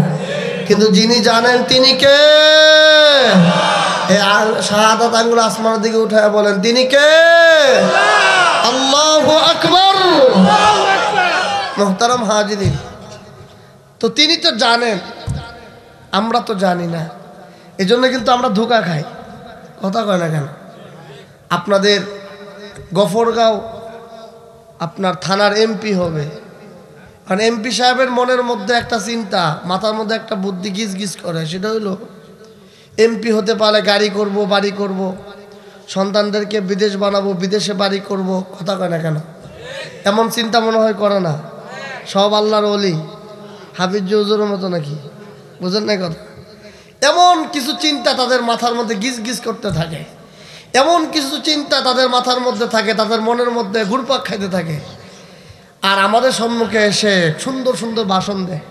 কিন্তু যিনি জানেন তিনি কে? শাহাদাত আঙ্গুল আসমানের দিকে উঠায় বলেন, তিনি কে? আল্লাহু আকবার। মুহতারাম হাজিরিন, তো তিনি তো জানেন, আমরা তো জানি না, এজন্য কিন্তু আমরা ধোঁকা খাই। কথা কয় না কেন? আপনাদের গফরগাঁও আপনার থানার এমপি হবে, কারণ এমপি সাহেবের মনের মধ্যে একটা চিন্তা, মাথার মধ্যে একটা বুদ্ধি গিজ গিজ করে, সেটা হইল এমপি হতে পারলে গাড়ি করব, বাড়ি করব, সন্তানদেরকে বিদেশ বানাবো, বিদেশে বাড়ি করব। কথা কয় না কেন? এমন চিন্তা মনে হয় করে না? সব আল্লাহর ওলি, হাফিজ হুজুরের মতো নাকি? বুঝেন না কথা? এমন কিছু চিন্তা তাদের মাথার মধ্যে গিজ গিজ করতে থাকে, এমন কিছু চিন্তা তাদের মাথার মধ্যে থাকে, তাদের মনের মধ্যে ঘুরপাক খাইতে থাকে। আর আমাদের সম্মুখে এসে সুন্দর সুন্দর ভাষণ দেয়,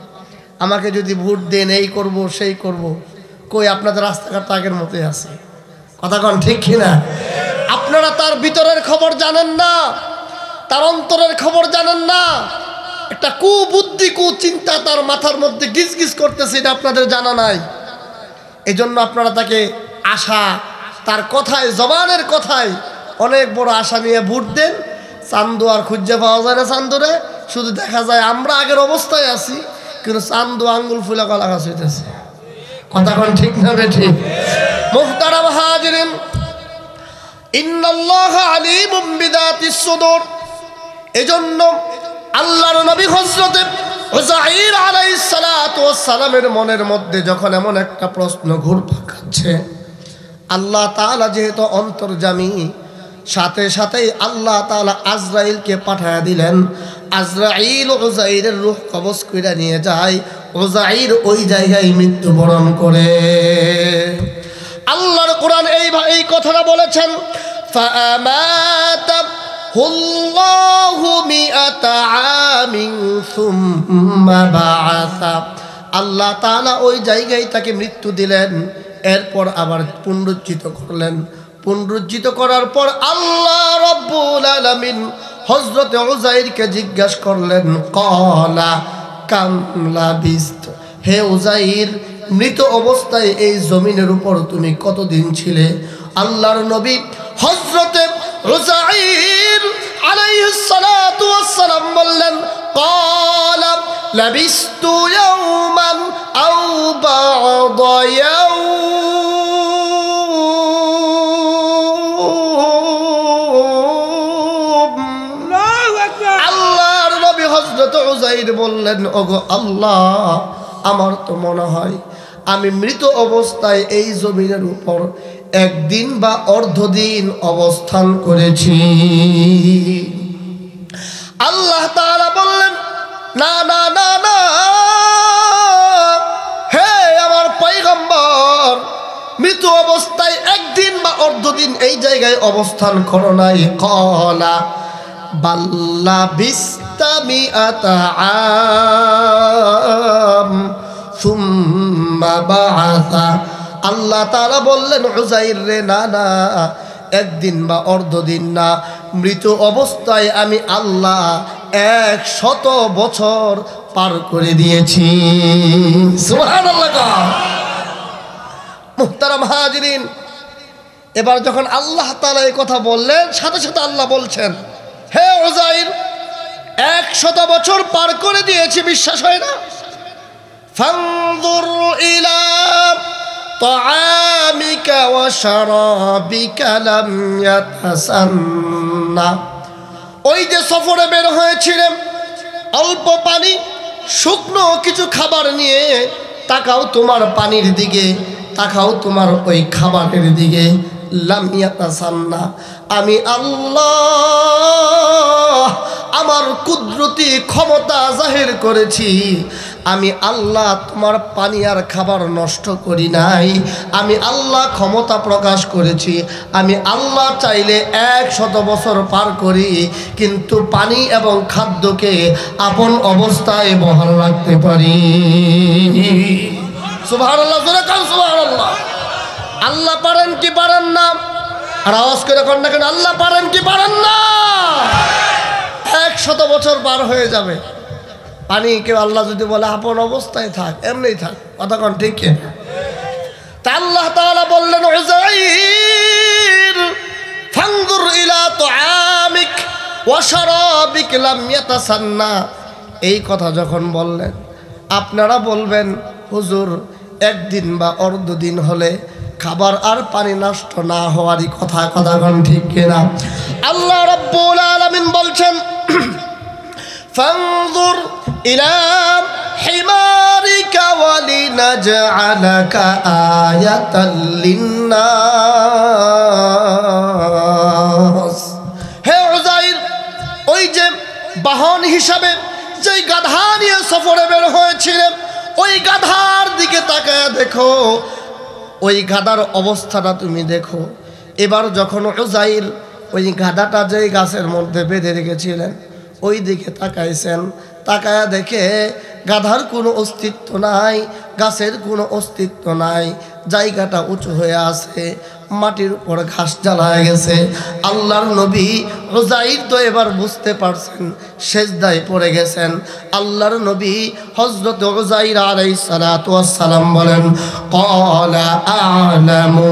আমাকে যদি ভোট দেন এই করব সেই করব। কই, আপনাদের রাস্তাঘাট আগের মতোই আছে। কথা কন ঠিক কিনা? আপনারা তার ভিতরের খবর জানেন না, তার অন্তরের খবর জানেন না। একটা কুবুদ্ধি, কুচিন্তা তার মাথার মধ্যে গিজ গিজ করতেছে, এটা আপনাদের জানা নাই। এই জন্য আপনারা তাকে আশা, তার কথায়, জবানের কথায় অনেক বড় আশা নিয়ে ভোট দেন। চান্দু আর খুঁজে পাওয়া যায় না চান্দুরে, শুধু দেখা যায় আমরা আগের অবস্থায় আছি, কিন্তু চান্দু আঙ্গুল ফুলা গলা গাছ হইতেছে। কথা কোন ঠিক না বেঠিক? মুহতারাম হাজিরিন, ইন্নাল্লাহা আলিমুম বিযাতিস সুদূর। এজন্য আল্লাহর নবী হযরত উযাইর আলাইহিস সালাতু ওয়াস সালামের মনের মধ্যে যখন এমন একটা প্রশ্ন ঘুরপাক খাচ্ছে, আল্লাহ তাআলা যেহেতু অন্তর্যামী, সাথে সাথেই আল্লাহ তাআলা আজরাইলকে পাঠায়া দিলেন। আজরাইল উযাইরের রূহ কবজ কইরা নিয়ে যায়। উযাইর ওই জায়গায় মৃত্যুবরণ করে। আল্লাহর কোরআন এই কথাটা বলেছেন, ফাআমাতাহুল্লাহু মিআতা আমিন সুম্মা বাআসা। আল্লাহ তাআলা ওই জায়গায় তাকে মৃত্যু দিলেন, এরপর আবার পুনরুজ্জীবিত করলেন। পুনরুজ্জীবিত করার পর আল্লাহ রাব্বুল আলামিন হযরত উযাইরকে জিজ্ঞাসা করলেন, ক্বালা কাম লাবিস্ত, হে উযাইর, মৃত অবস্থায় এই জমিনের উপর তুমি কতদিন ছিলে? আল্লাহর নবী হযরতে উযাইর আলাইহিস সালাতু ওয়াস সালাম বললেন, ক্বালা লাবিস্তু ইয়াওমান আও বা'দা ইয়াওম। আল্লাহর নবী হযরত উযাইর বললেন, ওগো আল্লাহ, আমার তো মনে হয় আমি মৃত অবস্থায় এই জমিনের উপর একদিন বা অর্ধদিন অবস্থান করেছি। আল্লাহ তাআলা বললেন, না না না না, হে আমার পয়গম্বর, মৃত অবস্থায় একদিন বা অর্ধদিন এই জায়গায় অবস্থান করো নাই। ক্বালা বাল্লা বিস্তামি আতা আম সুম্মা বাআসা। আল্লাহ তাআলা বললেন, উযাইর রে, না না, একদিন বা অর্ধদিন না, মৃত অবস্থায় আমি আল্লাহ 100 বছর পার করে দিয়েছি। সুবহানাল্লাহ। মুহতারাম হাজিরিন, এবার যখন আল্লাহ তাআলা এই কথা বললেন, সাথে সাথে আল্লাহ বলছেন, হে উযাইর, 100 বছর পার করে দিয়েছি, বিশ্বাস হয় না? ফানজুর ইলা তাআমিকা ওয়া শারাবিকা লাম ইয়াতাসান্না। ওই যে সফরে বের হয়েছিলেন, অল্প পানি, শুকনো কিছু খাবার নিয়ে, তাকাও তোমার পানির দিকে, তাকাও তোমার ওই খাবারের দিকে। লাম ইয়াতাসান্না, আমি আল্লাহ আমার কুদরতি ক্ষমতা জাহির করেছি। আমি আল্লাহ তোমার পানি আর খাবার নষ্ট করি নাই, আমি আল্লাহ ক্ষমতা প্রকাশ করেছি। আমি আল্লাহ চাইলে 100 বছর পার করি, কিন্তু পানি এবং খাদ্যকে আপন অবস্থায় বহাল রাখতে পারি। সুবহানাল্লাহ, জোরে কান সুবহানাল্লাহ। আল্লাহ পারেন কি পারেন না? আর আওয়াজ করে কন না কেন, আল্লাহ পারেন কি পারেন না? 100 বছর পার হয়ে যাবে, পানি কেউ আল্লাহ যদি বলে আপন অবস্থায় থাক, এমনি থাক, কথা কন ঠিক কি? তা আল্লাহ তাআলা বললেন, উযাইর ফানজুর ইলা তুআমিক ওয়া শারাবিক লাম ইয়াতাসান্না। এই কথা যখন বললেন, আপনারা বলবেন, হুজুর, একদিন বা অর্ধদিন হলে খাবার আর পানি নষ্ট না হওয়ারই কথা, কথা কন ঠিক কিনা? আল্লাহ রাব্বুল আলামিন বলছেন, ফানজুর ইলা হিমারিকা ওয়ালিনাজআলাকা আয়াতাল লিন্নাস। হে উযাইর, ওই যে বাহন হিসাবে যেই গাধা নিয়ে সফরে বের হয়েছিলেন, ওই গাধার দিকে তাকায় দেখো, ওই গাধার অবস্থাটা তুমি দেখো। এবার যখন উযাইর ওই গাধাটা যেই গাছের মধ্যে বেঁধে রেখেছিলেন, ওই দিকে তাকাইছেন, তাকায়া দেখে গাধার কোনো অস্তিত্ব নাই, গাছের কোনো অস্তিত্ব নাই, জায়গাটা উঁচু হয়ে আছে, মাটির উপর ঘাস জ্বালায় গেছে। আল্লাহর নবী উযাইর তো এবার বুঝতে পারছেন, সেজদায় পড়ে গেছেন। আল্লাহর নবী হযরত উযাইর আলাইহিস সালাতু ওয়াস সালাম বলেন, ক্বালা আ'লামু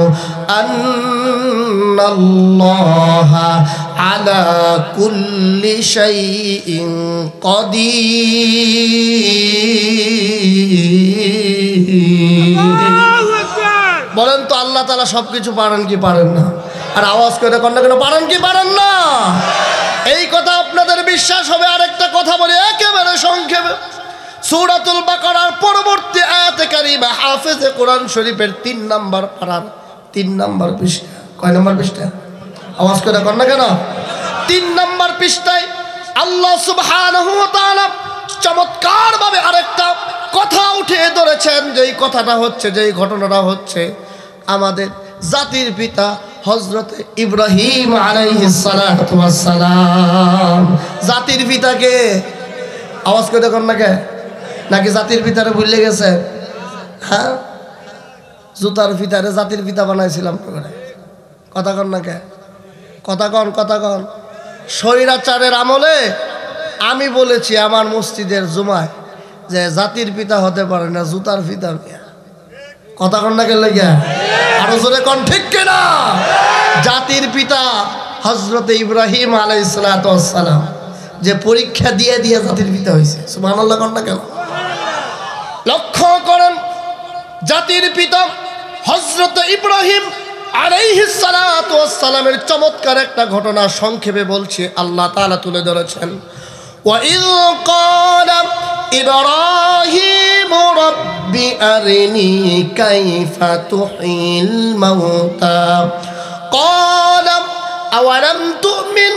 আন্নাল্লাহা আলা কুল্লি শাইইন কাদির। বলেন তো, আল্লাহ তাআলা সবকিছু পারেন কি পারেন না? আর আওয়াজ করে কন্যা কেন, পারেন কি পারেন না? এই কথা আপনাদের বিশ্বাস হবে। আরেকটা কথা বলি একেবারে সংক্ষেপে। সূরাতুল বাকারার পরবর্তী আয়াতে কারিমা, হাফেজে কোরআন শরীফের 3 নম্বর পারার 3 নম্বর পৃষ্ঠা। কয় নম্বর পৃষ্ঠা? আওয়াজ করে কন্যা কেন? 3 নম্বর পৃষ্ঠায় আল্লাহ সুবহানাহু ওয়া তাআলা চমৎকারভাবে আরেকটা কথা উঠে ধরেছেন, যেই কথাটা হচ্ছে, যেই ঘটনাটা হচ্ছে আমাদের জাতির পিতা হযরত ইব্রাহিম আলাইহিস সালাতু ওয়াস সালাম। জাতির পিতাকে আওয়াজ করে দেখুন না কে, নাকি জাতির পিতারে ভুলে গেছে? হ্যাঁ, জুতার পিতারে জাতির পিতা বানাইছিলাম কথা কন না কে, কথা কন। স্বৈরাচারের আমলে আমি বলেছি আমার মসজিদের জুমায় যে জাতির পিতা হতে পারে না, জুতার পিতা। কথা কন না কে লেগে, আরো জোরে কন ঠিক কিনা? জাতির পিতা হযরত ইব্রাহিম আলাইহিস সালাতু ওয়াস সালাম যে পরীক্ষা দিয়ে দিয়ে জাতির পিতা হয়েছে। সুবহানাল্লাহ কন না কেন? লক্ষ্য করেন, জাতির পিতা হযরত ইব্রাহিম আলাইহিস সালাতু ওয়াস সালামের চমৎকার একটা ঘটনা সংক্ষেপে বলছি, আল্লাহ তাআলা তুলে ধরেছেন। ওয়া ইয ক্বালা ইব্রাহিম রাব্বি আরিনি কাইফা তুহিল মাউতা ক্বালা আওয়ালাম তুমিন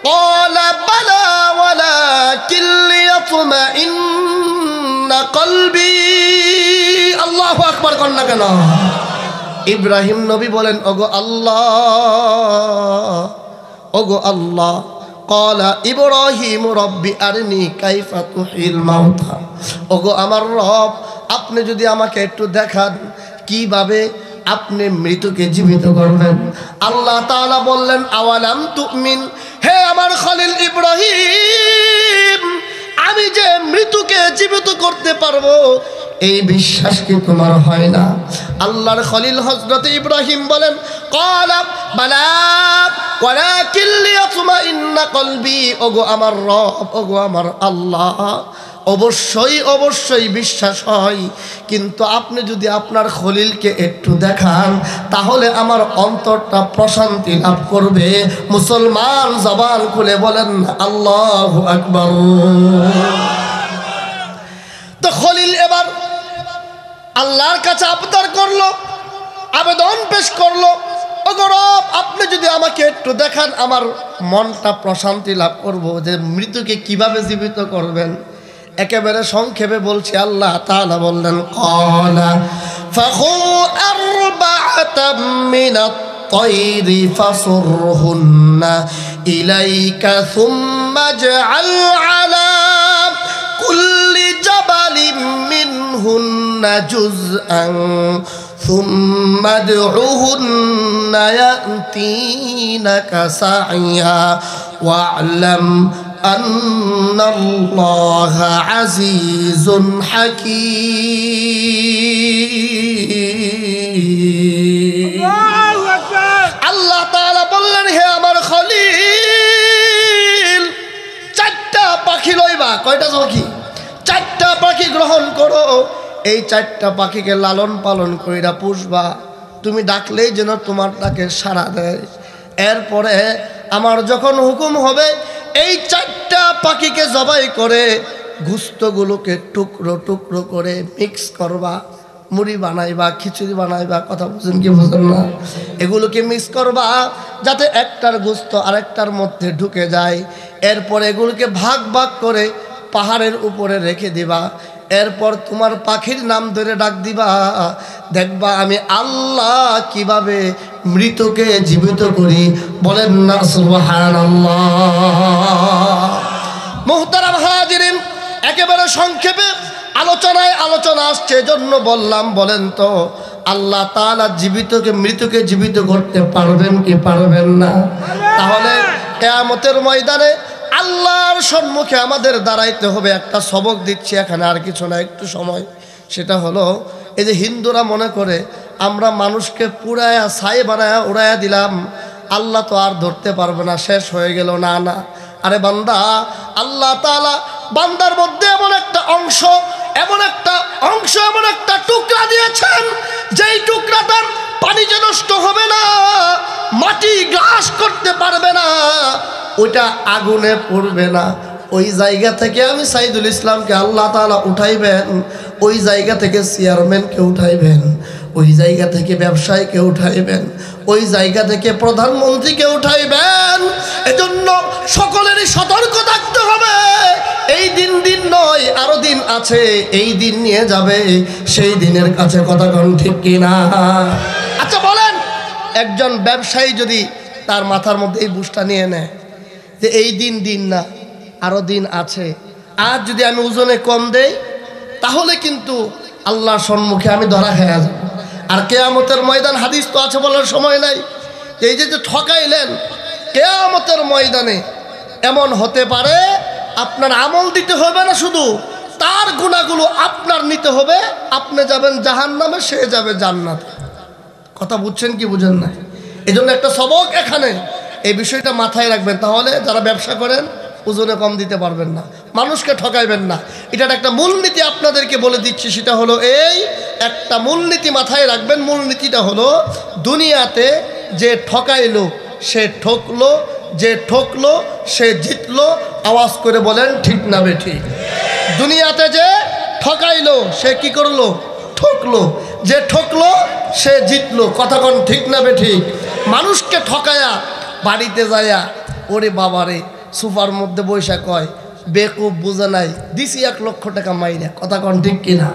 ক্বালা বালা ওয়ালাকিন লিয়াতমাইন্না কলবি। আল্লাহু আকবার কন না কেন? ইব্রাহিম নবী বলেন, ওগো আল্লাহ ক্বালা ইব্রাহিম রাব্বি আরনি কাইফা তুহিল মাউতা। ওগো আমার রব, আপনি যদি আমাকে একটু দেখান কিভাবে আপনি মৃতকে জীবিত করবেন। আল্লাহ তাআলা বললেন, আওয়ালাম তুমিন, হে আমার খলিল ইব্রাহিম, আমি যে মৃতকে জীবিত করতে পারবো এই বিশ্বাস কি তোমার হয় না? আল্লাহর খলিল হযরত ইব্রাহিম বলেন, ক্বালা বালা ওয়ালাকিন লিয়াতমাইন্না কলবি। ওগো আমার রব, ওগো আমার আল্লাহ, অবশ্যই বিশ্বাস হয়, কিন্তু আপনি যদি আপনার খলিলকে একটু দেখান তাহলে আমার অন্তরটা প্রশান্তি লাভ করবে। মুসলমান জবান খুলে বলেন আল্লাহু আকবার। তো খলিল এবার আল্লাহর কাছে আবদার করলো, আবেদন পেশ করলো, ওগো রব, আপনি যদি আমাকে একটু দেখান আমার মনটা প্রশান্তি লাভ করব, যে মৃতকে কিভাবে জীবিত করবেন। একেবারে সংক্ষেপে বলছি, আল্লাহ তাআলা বললেন, ক্বালা ফাখু আরবাআতাম মিনাত তায়রি ফাসুরহুন্না ইলাইকা সুম্মা জাআল আলা কুল্লি জাবালিন মিনহুন্না জুজআন সুম্মা দুউহুন্না ইয়াতিনাকা সাইয়া ওয়া'লাম আন্নাল্লাহা আজিজুন হাকীম। আল্লাহ তাআলা বললেন, হে আমার খলিল, চারটা পাখি লইবা। কয়টা পাখি? চারটা পাখি গ্রহণ করো। এই চারটা পাখিকে লালন পালন কইরা পুষবা। তুমি ডাকলেই যেন তোমার ডাকে সাড়া দেয়। এরপরে আমার যখন হুকুম হবে এই চারটা পাখিকে জবাই করে গোশতগুলোকে টুকরো টুকরো করে মিক্স করবা, মুড়ি বানাইবা, খিচুড়ি বানাইবা। কথা বুঝেন কি বুঝেন না? এগুলোকে মিক্স করবা যাতে একটার গোশত আরেকটার মধ্যে ঢুকে যায়। এরপর এগুলোকে ভাগ ভাগ করে পাহাড়ের উপরে রেখে দিবা। এরপর তোমার পাখির নাম ধরে ডাক দিবা, দেখবা আমি আল্লাহ কিভাবে মৃতকে জীবিত করি। বলেন না সুবহানাল্লাহ। মুহতারাম হাজিরিন, একেবারে সংক্ষেপে আলোচনা আসছে, জন্য বললাম। বলেন তো আল্লাহ তাআলা মৃতকে জীবিত করতে পারবেন কি পারবেন না? তাহলে কিয়ামতের ময়দানে আল্লাহর সম্মুখে আমাদের দাঁড়াইতে হবে। একটা সবক দিচ্ছি এখানে, আর কিছু না, একটু সময়। সেটা হলো, এই যে হিন্দুরা মনে করে আমরা মানুষকে পুরায়া ছাই বানায়া উড়াইয়া দিলাম, আল্লাহ তো আর ধরতে পারবে না, শেষ হয়ে গেল। না না, আরে বান্দা, আল্লাহ তাআলা বান্দার মধ্যে এমন একটা টুকরা দিয়েছেন, যেই টুকরাটার পানিতে নষ্ট হবে না, মাটি গ্রাস করতে পারবে না, ওইটা আগুনে পড়বে না। ওই জায়গা থেকে আমি সাইদুল ইসলামকে আল্লাহ তাআলা উঠাইবেন, ওই জায়গা থেকে চেয়ারম্যানকে উঠাইবেন, ওই জায়গা থেকে ব্যবসায়ীকে উঠাইবেন, ওই জায়গা থেকে প্রধানমন্ত্রীকে উঠাইবেন। এজন্য সকলেরই সতর্ক থাকতে হবে। এই দিন দিন নয়, আরো দিন আছে, এই দিন নিয়ে যাবে সেই দিনের কাছে। কথা কোন ঠিক কিনা? আচ্ছা বলেন, একজন ব্যবসায়ী যদি তার মাথার মধ্যে এই বুঝটা নিয়ে নেয় যে এই দিন দিন না, আরো দিন আছে, আজ যদি আমি ওজনে কম দেই তাহলে কিন্তু আল্লাহর সম্মুখে আমি ধরা খেয়ে যাব। আর কিয়ামতের ময়দান, হাদিস তো আছে, বলার সময় নাই। এই যে ঠকাইলেন, কিয়ামতের ময়দানে এমন হতে পারে আপনার আমল দিতে হবে না, শুধু তার গুনাহগুলো আপনার নিতে হবে। আপনি যাবেন জাহান্নামে, সে যাবে জান্নাতে। কথা বুঝছেন কি বুঝেন না? এই জন্য একটা সবক এখানে, এই বিষয়টা মাথায় রাখবেন। তাহলে যারা ব্যবসা করেন ওজনে কম দিতে পারবেন না, মানুষকে ঠকাইবেন না। এটার একটা মূলনীতি আপনাদেরকে বলে দিচ্ছি, সেটা হলো এই একটা মূলনীতি মাথায় রাখবেন। মূলনীতিটা হলো, দুনিয়াতে যে ঠকাইলো সে ঠকলো, যে ঠকলো সে জিতলো। আওয়াজ করে বলেন ঠিক না বেঠিক? দুনিয়াতে যে ঠকাইলো সে কি করলো? ঠকলো। যে ঠকলো সে জিতলো। কথা কোন ঠিক না বেঠিক? মানুষকে ঠকায়া বাড়িতে যায়া, ওরে বাবারে, সোফার মধ্যে বৈশা কয়, বেকুব বুঝে নাই, দিছি 1 লক্ষ টাকা মাইরা। কথা কোন ঠিক কিনা?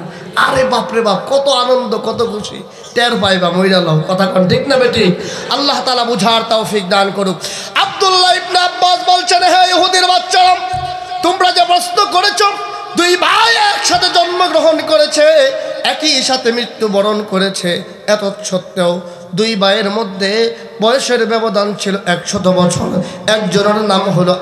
আরে বাপরে বাপ, কত আনন্দ, কত খুশি, টের পাইবা মইরা লও। কথা কোন ঠিক না বেঠিক? আল্লাহ তাআলা বুঝার তৌফিক দান করুক। আব্দুল্লাহ ইবনে আব্বাস বলছেন, হে ইহুদির বাচ্চারা, তোমরা যে প্রশ্ন করেছো, 2 ভাই একসাথে জন্মগ্রহণ করেছে, একই সাথে মৃত্যুবরণ করেছে, এত সত্ত্বেও 2 ভাইয়ের মধ্যে বয়সের ব্যবধান ছিল 100 বছর। একজনের নাম হলো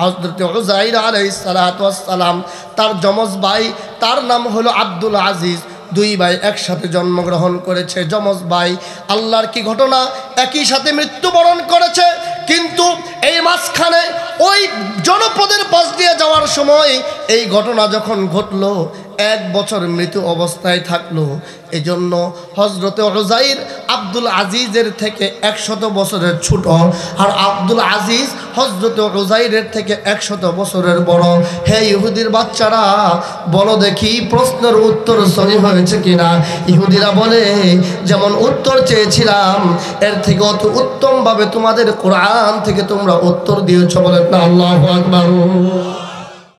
হযরত উযাইর আলাইহিস সালাতু ওয়াস সালাম, তার যমজ ভাই, তার নাম হলো আব্দুল আজিজ। 2 ভাই একসাথে জন্মগ্রহণ করেছে, যমজ ভাই। আল্লাহর কি ঘটনা, একই সাথে মৃত্যুবরণ করেছে, কিন্তু এই মাঝখানে ওই জনপদের পাশ দিয়ে যাওয়ার সময় এই ঘটনা যখন ঘটলো, 1 বছর মৃত অবস্থায় থাকলো। এজন্য হযরতে উযাইর আব্দুল আজিজের থেকে 100 বছরের ছোট, আর আব্দুল আজিজ হযরতে উযাইরের থেকে 100 বছরের বড়। হে ইহুদির বাচ্চারা, বলো দেখি প্রশ্নের উত্তর সহি হয়েছে কিনা? ইহুদিরা বলে, যেমন উত্তর চেয়েছিলাম এর থেকে অত উত্তমভাবে তোমাদের কোরআন থেকে তোমরা উত্তর দিয়েছো। বলেন না আল্লাহু আকবার।